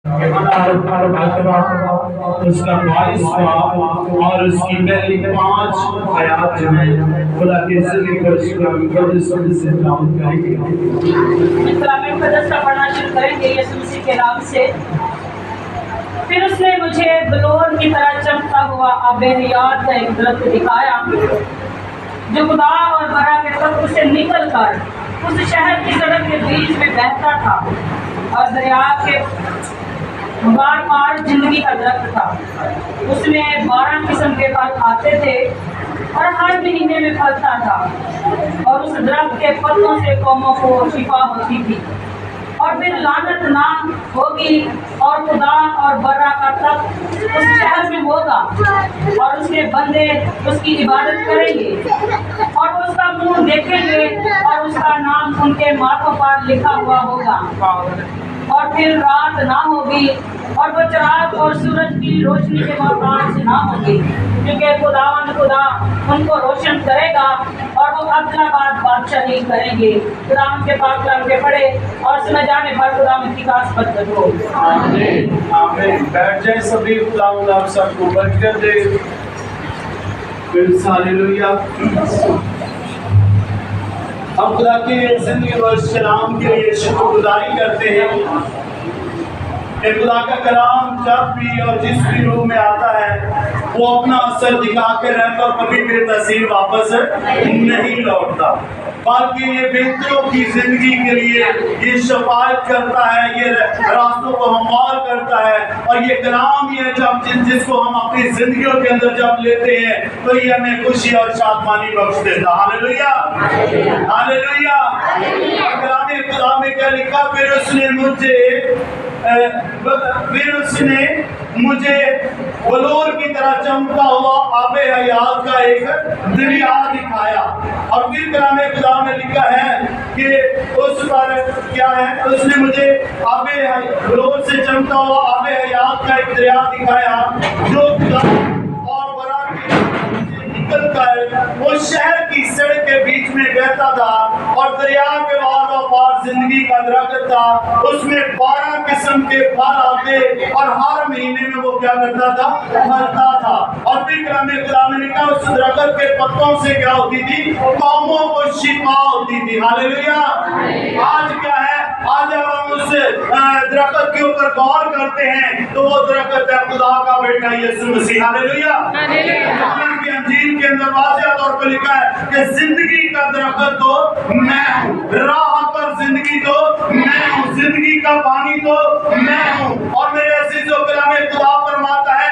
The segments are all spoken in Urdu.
اس کا 22 اور اس کی پہلی 5 آیات جو ہیں خدا کے ذکر کو سے تلاوت کریں گے۔ کلام مقدس کا پڑھنا شروع کریں گے یسوع مسیح کے نام سے۔ پھر اس نے مجھے بلور کی طرح چمکتا ہوا آب حیات کا ایک درخت دکھایا جو خدا اور برا کے تخت سے نکل کر اس شہر کی سڑک کے بیچ میں بہتا تھا اور دریا کے بار بار زندگی کا درخت تھا۔ اس میں 12 قسم کے پھل آتے تھے اور ہر مہینے میں پھلتا تھا، اور اس درخت کے پتوں سے قوموں کو شفا ہوتی تھی۔ اور پھر لعنت نہ ہوگی اور خدا اور برا کا تخت اس شہر میں ہوگا اور اس کے بندے اس کی عبادت کریں گے اور اس کا منہ دیکھیں گے اور اس کا نام ان کے ماتھوں پر لکھا ہوا ہوگا۔ اور پھر رات نہ ہوگی اور وہ چراغ اور سورج کی روشنی کے محتاج نہ ہوگی، کیونکہ خداوند خدا ان کو روشن کرے گا اور وہ ابدالآباد بادشاہی کریں گے۔ خداوند کے پاک کلام کے پڑھے اور سنے جانے پر خداوند کی خاص برکت ہو۔ آمین آمین۔ بیٹھ جائیں سبھی، خداوند آپ سب کو برکت دے۔ ہاللیلویہ۔ ہم خدا کی زندگی اور سلام کے لیے شکر گزاری کرتے ہیں کہ خدا کا کلام جب بھی اور جس بھی روح میں آتا ہے وہ اپنا اثر دکھا کے رہتا اور کبھی بے تاثیر واپس نہیں لوٹتا، بلکہ یہ بہتروں کی زندگی کے لیے یہ شفاعت کرتا ہے، یہ راستوں کو ہموار کرتا ہے، اور یہ کلام ہی ہے جس کو ہم اپنی زندگیوں کے اندر جب لیتے ہیں تو یہ ہمیں خوشی اور شادمانی بخش دیتا۔ ہاللیلویہ ہاللیلویہ۔ کلام خدا میں کیا لکھا؟ پھر اس نے مجھے بلور کی طرح چمکتا ہوا آب حیات کا ایک دریا دکھایا۔ اور پھر کلام خدا میں لکھا ہے کہ اس پر کیا ہے؟ اس نے مجھے بلور سے چمکتا ہوا آب حیات کا ایک دریا دکھایا جو خدا اور برا کے نکل کر اس شہر کی سڑک کے بیچ میں بہتا تھا، اور دریا کے وار و پار زندگی کا درخت تھا۔ اس میں 12 قسم کے پھل آتے اور ہر مہینے میں وہ کیا کرتا تھا؟ پھلتا تھا۔ اور پھر کلام خدا میں لکھا اس درخت کے پتوں سے کیا ہوتی تھی؟ قوموں کو شفا ہوتی تھی۔ ہاللیلویہ۔ آج کیا ہے؟ آج جب ہم اس درخت کے اوپر غور کرتے ہیں تو وہ درخت ہے خدا کا بیٹا یسوع مسیح۔ ہاللیلویہ۔ یوحنا کی انجیل کے اندر واضح طور پر لکھا ہے کہ زندگی کا درخت تو میں ہوں، راہ پر زندگی تو میں ہوں، زندگی کا پانی تو میں ہوں۔ اور میرے عزیزو کلام خدا فرماتا ہے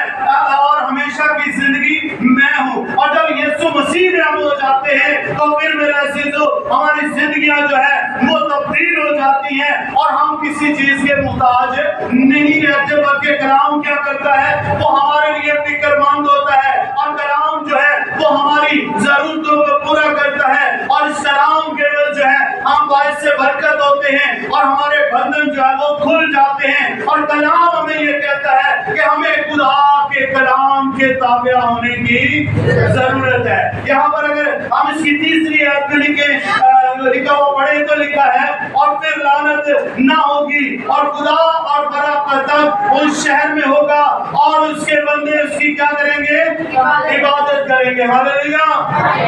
اور ہمیشہ کی زندگی میں ہوں۔ اور جب یسوع مسیح میں ہم ہو جاتے ہیں تو پھر میرے عزیزو ہماری زندگیاں جو ہے وہ تبدیل ہو جاتی ہیں اور ہم کسی چیز کے محتاج نہیں رہتے، بلکہ کلام کیا کرتا ہے؟ وہ ہمارے لیے فکر مند ہوتا ہے، اور کلام جو ہے وہ ہماری ضرورتوں کو پورا کرتا ہے، اور اس کلام کے جو ہے ہم باعث سے برکت ہوتے ہیں اور ہمارے بندھن جو ہے وہ کھل جاتے ہیں۔ اور کلام ہمیں یہ کہتا ہے کہ ہمیں خدا کے کلام کے تابع ہونے کی ضرورت ہے۔ یہاں پر اگر ہم اس کی تیسری آیت میں لکھا ہوا پڑھیں تو لکھا ہے اور پھر لعنت نہ ہوگی اور خدا اور برا کا تخت اس شہر میں ہوگا اور اس کے بندے اس کی کیا کریں گے؟ عبادت کریں گے۔ ہاللیلویہ۔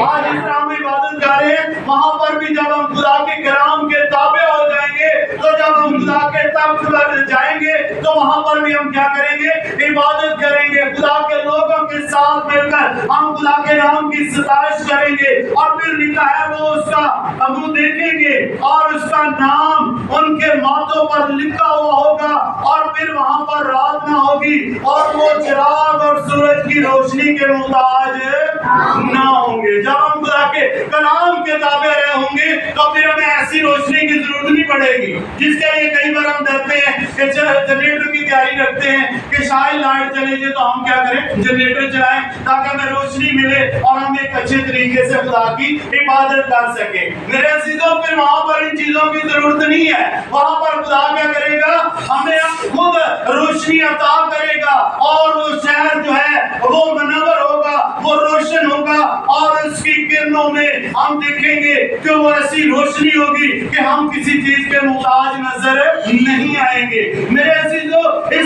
آج اس طرح ہم عبادت کر رہے ہیں، وہاں پر بھی جب ہم خدا کے کلام کے تابع ہو جائیں گے تو جب ہم خدا کے تخت پر جائیں گے تو وہاں پر بھی ہم کیا کریں گے؟ عبادت کریں گے۔ خدا کے لوگوں کے ساتھ مل کر ہم خدا کے نام کی ستائش کریں گے، اور پھر لکھا ہے وہ اس کا منہ دیکھیں گے اور اس کا نام ان کے ماتھوں پر لکھا ہوا ہوگا، اور پھر وہاں پر رات نہ ہوگی اور وہ چراغ اور سورج کی روشنی کے محتاج نہ ہوں گے۔ جب ہم خدا کے کلام کے تابع رہے ہوں گے تو پھر ہمیں ایسی روشنی کی ضرورت نہیں پڑے گی جس کے لیے کئی بار ہم ڈرتے ہیں کہ جنریٹر کی تیاری رکھتے ہیں کہ شاید لائٹ چلے جائے تو ہم کیا کریں؟ جنریٹر چلائیں تاکہ ہمیں روشنی ملے اور ہم ایک اچھے طریقے سے خدا کی عبادت کر سکیں۔ میرے عزیزوں پھر وہاں پر ان چیزوں کی ضرورت نہیں ہے، وہاں پر خدا کیا کرے گا؟ ہمیں خود روشنی عطا کرے گا، اور وہ شہر جو ہے وہ منور ہوگا، وہ روشن ہوگا، اور اس کی کرنوں میں ہم دیکھیں گے کہ وہ ایسی روشنی ہوگی کہ ہم کسی چیز کے محتاج نظر نہیں آئیں گے۔ میرے عزیزو اس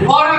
12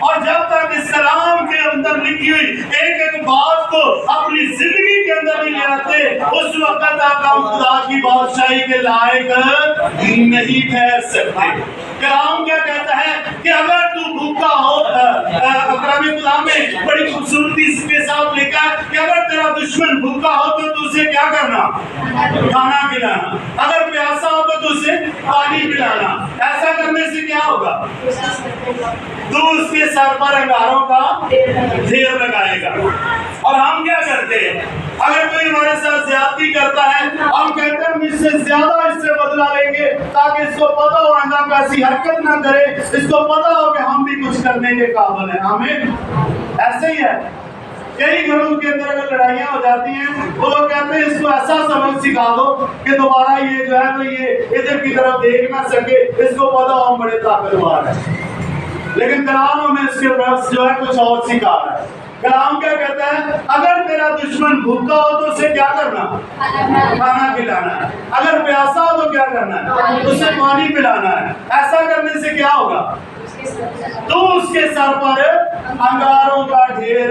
اور جب تک اس کلام کے اندر لکھی ہوئی ایک ایک بات کو اپنی زندگی کے اندر نہیں لے آتے اس وقت تک ہم خدا کی بادشاہی کے لائق نہیں ٹھہر سکتے. کلام کیا کہتا ہے کہ اگر تو بھوکا ہو، اکرام خدا میں بڑی خوبصورتی کے ساتھ لکھا ہے کہ اگر تیرا دشمن بھوکا ہو تو اسے کیا کرنا؟ کھانا کھلانا. اگر پیاسا ہو تو اسے پانی پلانا. ایسا کرنے سے کیا ہوگا؟ تو اس کے سر پر انگاروں کا ڈھیر لگائے گا. اور ہم کیا کرتے ہیں؟ اگر کوئی ہمارے ساتھ زیادتی کرتا ہے ہم کہتے ہیں ہم اس سے زیادہ اس سے بدلہ لیں گے تاکہ اس کو پتہ ہو آئندہ کیسی حرکت نہ کرے، اس کو پتہ ہو کہ ہم بھی کچھ کرنے کے قابل ہیں. آمین. ایسے ہی ہے کئی گھروں کے اندر اگر لڑائیاں ہو جاتی ہیں وہ لوگ کہتے ہیں اس کو ایسا سبق سکھا دو کہ دوبارہ یہ جو ہے تو یہ ادھر کی طرف دیکھ نہ سکے، اس کو پتہ ہو ہم بڑے طاقتور ہیں. لیکن کلام ہمیں اس کے برعکس جو ہے کچھ اور سکھا رہا ہے. کلام کیا کہتا ہے؟ اگر تیرا دشمن بھوکا ہو تو اسے کیا کرنا؟ کھانا کھلانا ہے. اگر پیاسا ہو تو کیا کرنا ہے؟ اسے پانی پلانا ہے. ایسا کرنے سے کیا ہوگا؟ تو اس کے سر پر انگاروں کا ڈھیر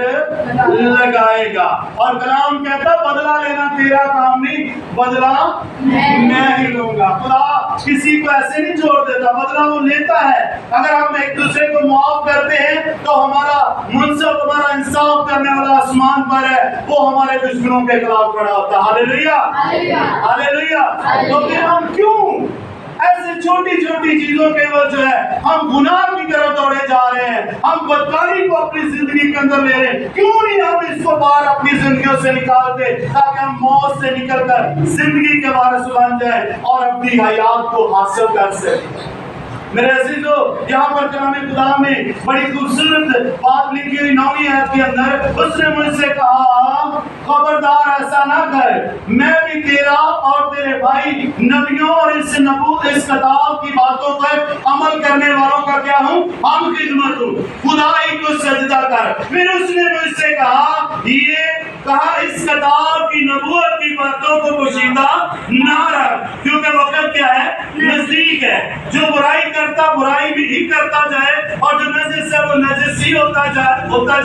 لگائے گا. اور کلام کہتا ہے بدلہ لینا تیرا کام نہیں، بدلہ میں ہی لوں گا. خدا کسی کو ایسے نہیں چھوڑ دیتا، بدلہ وہ لیتا ہے. اگر ہم ایک دوسرے کو معاف کرتے ہیں تو ہمارا منصف، ہمارا انصاف کرنے والا آسمان پر ہے، وہ ہمارے دشمنوں کے خلاف کھڑا ہوتا ہے. ہاللیلویا ہاللیلویا. تو پھر ہم کیوں ایسے چھوٹی چھوٹی چیزوں کے وجہ ہے ہم گناہ کی طرف دوڑے جا رہے ہیں، ہم بدکاری کو اپنی زندگی کے اندر لے رہے ہیں؟ کیوں نہیں ہم اس کو باہر اپنی زندگیوں سے نکالتے تاکہ ہم موت سے نکل کر زندگی کے وارث بن جائیں اور اپنی حیات کو حاصل کر سکیں. میرے عزیزو، یہاں پر کلام خدا میں بڑی خوبصورت بات لکھی ہوئی 9ویں آیت کے اندر اس نے مجھ سے کہا خبردار ایسا نہ کر، میں بھی تیرا اور تیرے بھائی نبیوں اور اس کتاب کی باتوں پر عمل کرنے والوں کا کیا ہوں؟ ہم خدمت ہوں. خدائی کو سجدہ کر. پھر اس نے مجھ سے کہا اس کتاب کی نبوت کی باتوں کو پوشیدہ نہ رکھ کیونکہ وقت کیا ہے؟ نزدیک ہے. جو برائی کرتا برائی بھی ہی کرتا جائے اور جو نجس ہے وہ نجس ہی ہوتا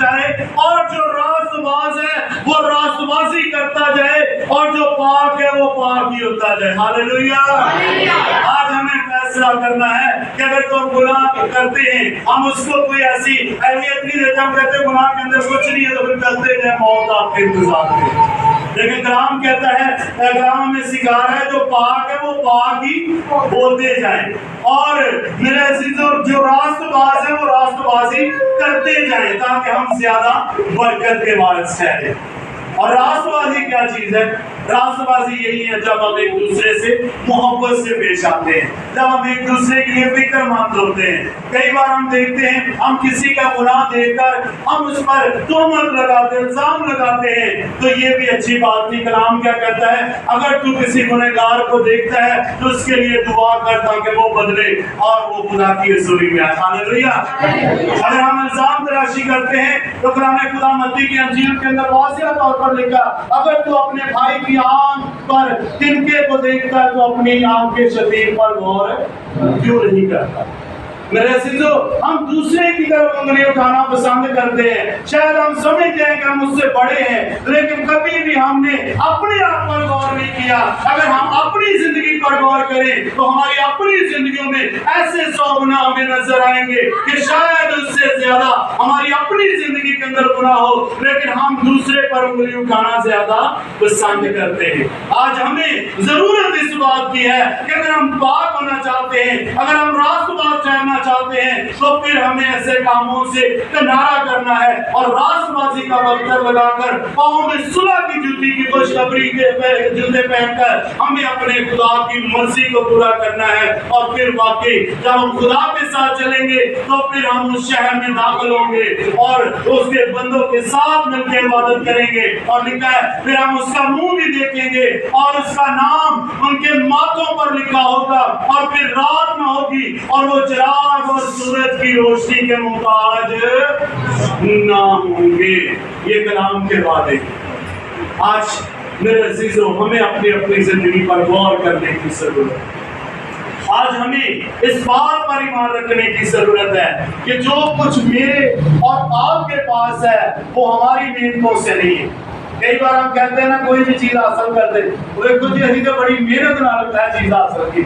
جائے اور جو راست باز ہے وہ راست بازی کرتا جائے اور جو پاک ہے وہ پاک ہی ہوتا جائے. ہاللیلویا. آج ہمیں فیصلہ کرنا ہے کہ اگر تو گناہ کرتے ہیں ہم اس کو کوئی ایسی اہمیت نہیں دیتے، ہم کہتے ہیں گناہ کے اندر کچھ نہیں ہے تو پھر کرتے جائیں، موت آپ کے انتظار میں. لیکن کلام کہتا ہے، کلام ہمیں سکھا رہا ہے جو پاک ہے وہ پاک ہی بولتے جائیں اور میرے عزیزوں جو راست باز ہے وہ راست بازی کرتے جائیں تاکہ ہم زیادہ برکت کے وارث ٹھہریں. اور راست بازی کیا چیز ہے؟ راست بازی یہی ہے جب ہم ایک دوسرے سے محبت سے پیش آتے ہیں، جب ہم ایک دوسرے کے لیے فکر مند ہوتے ہیں. کئی بار ہم دیکھتے ہیں ہم کسی کا گناہ دیکھ کر ہم اس پر تہمت لگاتے ہیں، الزام لگاتے ہیں، تو یہ بھی اچھی بات نہیں. کلام کیا کہتا ہے؟ اگر تو کسی گنہگار کو دیکھتا ہے تو اس کے لیے دعا کر تاکہ وہ بدلے اور وہ خدا کی حضوری میں آئے. ہاللیلویا. اگر ہم الزام تراشی کرتے ہیں تو کلام خدا متی کی انجیل کے اندر واضح طور پر لکھا اگر تو اپنے بھائی کی آنکھ پر تنکے کو دیکھتا ہے تو اپنی آنکھ کے شقیق پر غور کیوں نہیں کرتا؟ میرے عزیزو، ہم دوسرے کی طرف انگلی اٹھانا پسند کرتے ہیں. شاید ہم سمجھتے ہیں کہ ہم اس سے بڑے ہیں لیکن کبھی بھی ہم نے اپنے آپ پر غور نہیں کیا. اگر ہم اپنی زندگی پر غور کریں تو ہماری اپنی زندگیوں میں ایسے 100 گناہ ہمیں نظر آئیں گے کہ شاید اس سے زیادہ ہماری اپنی زندگی کے اندر گناہ ہو لیکن ہم دوسرے پر انگلی اٹھانا زیادہ پسند کرتے ہیں. آج ہمیں ضرورت اس بات کی ہے کہ اگر ہم پاک ہونا چاہتے ہیں، اگر ہم راست بات چاہنا چاہتے ہیں تو پھر ہمیں ایسے کاموں سے کنارہ کرنا ہے اور راست بازی کا وقت لگا کر پاؤں میں صلح کی جوتی کی خوشخبری کے جوتے پہن کر ہمیں اپنے خدا کی مرضی کو پورا کرنا ہے. اور پھر واقعی جب ہم خدا کے ساتھ چلیں گے تو پھر ہم اس شہر میں داخل ہوں گے اور اس کے بندوں کے ساتھ مل کے عبادت کریں گے. اور لکھا ہے پھر ہم اس کا منہ بھی دیکھیں گے اور اس کا نام ان کے ماتھوں پر لکھا ہوگا اور پھر رات نہ ہوگی اور وہ چراغ اور سورج کی روشنی کے محتاج نہ ہوں گے. یہ کلام کے وعدے. آج میرے عزیزوں ہمیں اپنی زندگی پر غور کرنے کی ضرورت ہے آج ہمیں اس بات پر ایمان رکھنے کی ضرورت ہے کہ جو کچھ میرے اور آپ کے پاس ہے وہ ہماری محنتوں سے نہیں ہے۔ کئی بار ہم کہتے ہیں نا کوئی بھی چیز حاصل کر دے وہ ایک کچھ ایسی تو بڑی محنت نہ لگتا ہے چیز حاصل کی،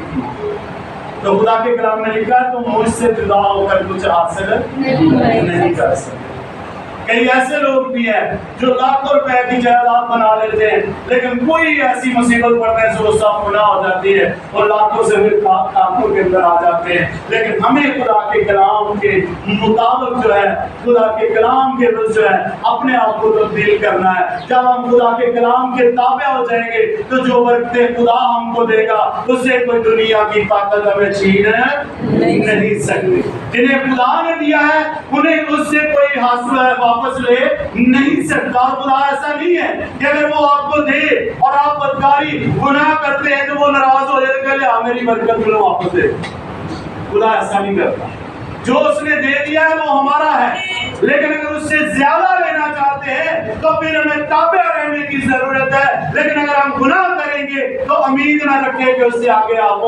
تو خدا کے کلام میں لکھا ہے تو مجھ سے جدا ہو کر کچھ حاصل نہیں کر سکتے۔ کئی ایسے لوگ بھی ہیں جو لاکھوں روپے کی جائیداد بنا لیتے ہیں لیکن کوئی ایسی مصیبت پڑنے سے وہ سب گناہ ہو جاتی ہے اور لاکھوں سے بھی لاکھوں کے اندر آ جاتے ہیں۔ لیکن ہمیں خدا کے کلام کے مطابق جو ہے، خدا کے کلام کے روز جو ہے اپنے آپ کو تبدیل کرنا ہے۔ جب ہم خدا کے کلام کے تابع ہو جائیں گے تو جو برکتیں خدا ہم کو دے گا اسے کوئی دنیا کی طاقت ہمیں چھین نہیں سکتی۔ جنہیں خدا نے دیا ہے انہیں اس سے کوئی حاصل ہے واپس لے نہیں سکتا۔ اور خدا ایسا نہیں ہے کہ اگر وہ آپ کو دے اور آپ بدکاری گناہ کرتے ہیں تو وہ ناراض ہو جائے کہ لے میری برکت مجھے واپس دے۔ خدا ایسا نہیں کرتا۔ جو اس نے دے دیا ہے وہ ہمارا ہے، لیکن اگر اس سے زیادہ لینا چاہتے ہیں تو پھر ہمیں تابع رہنے کی ضرورت ہے۔ لیکن اگر ہم گناہ کریں گے تو امید نہ رکھیں کہ اس سے آگے آپ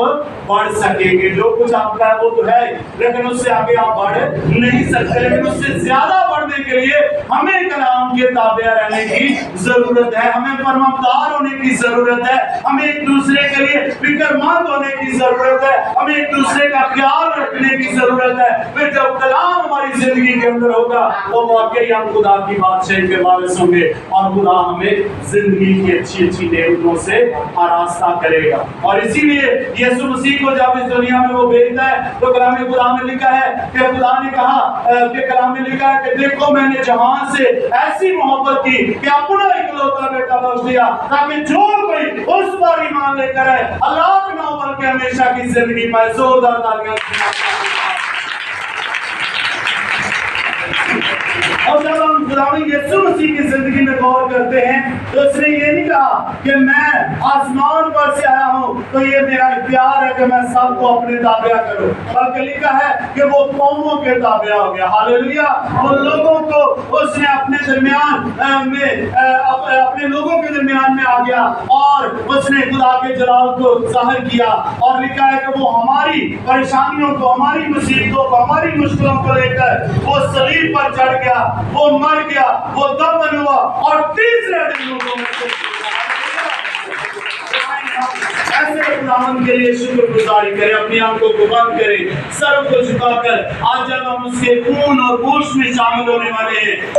بڑھ سکیں گے۔ جو کچھ آپ کا ہے وہ تو ہے لیکن اس سے آگے آپ بڑھ نہیں سکتے، لیکن اس سے زیادہ بڑھنے کے لیے ہمیں کلام کے تابع رہنے کی ضرورت ہے، ہمیں فرمانبردار ہونے کی ضرورت ہے، ہمیں ایک دوسرے کے لیے فکر مند ہونے کی ضرورت ہے، ہمیں ایک دوسرے کا خیال رکھنے کی ضرورت ہے۔ پھر جب کلام ہماری زندگی کے اندر ہوگا تو واقعی ہم خدا کی بادشاہی کے وارث ہوں گے اور خدا ہمیں زندگی کی اچھی اچھی نعمتوں سے آراستہ کرے گا۔ اور اسی لیے یسوع مسیح کو جب اس دنیا میں وہ بھیجتا ہے تو کلام خدا میں لکھا ہے کہ خدا نے کہا کہ کلام میں لکھا ہے کہ دیکھو میں نے جہان سے ایسی محبت کی کہ اپنا اکلوتا بیٹا بخش دیا تاکہ جو کوئی اس پر ایمان لے کر ہے ہلاک نہ ہو بلکہ ہمیشہ کی زندگی پائے۔ زوردار تالیاں۔ اور جب ہم خداوند یسوع مسیح کی زندگی میں غور کرتے ہیں تو اس نے یہ نہیں کہا کہ میں آسمان پر سے آیا ہوں تو یہ میرا اختیار ہے کہ میں سب کو اپنے تابع کروں، بلکہ لکھا ہے کہ وہ قوموں کے تابع ہو گیا۔ ہاللیلویا۔ ان لوگوں کو اس نے اپنے درمیان میں اپنے لوگوں کے درمیان میں آ گیا اور اس نے خدا کے جلال کو ظاہر کیا، اور لکھا ہے کہ وہ ہماری پریشانیوں کو، ہماری مصیبتوں کو، ہماری مشکلوں کو لے کر وہ صلیب پر چڑھ گیا، وہ مر گیا، وہ دفن ہوا اور تیسرے دن لوگوں میں سے ایسے خداوند کے لیے شکر گزاری کریں، اپنی آنکھوں کو بند کریں، سر کو جھکا کر۔ آج جب ہم اس کے خون اور گوشت میں شامل ہونے والے ہیں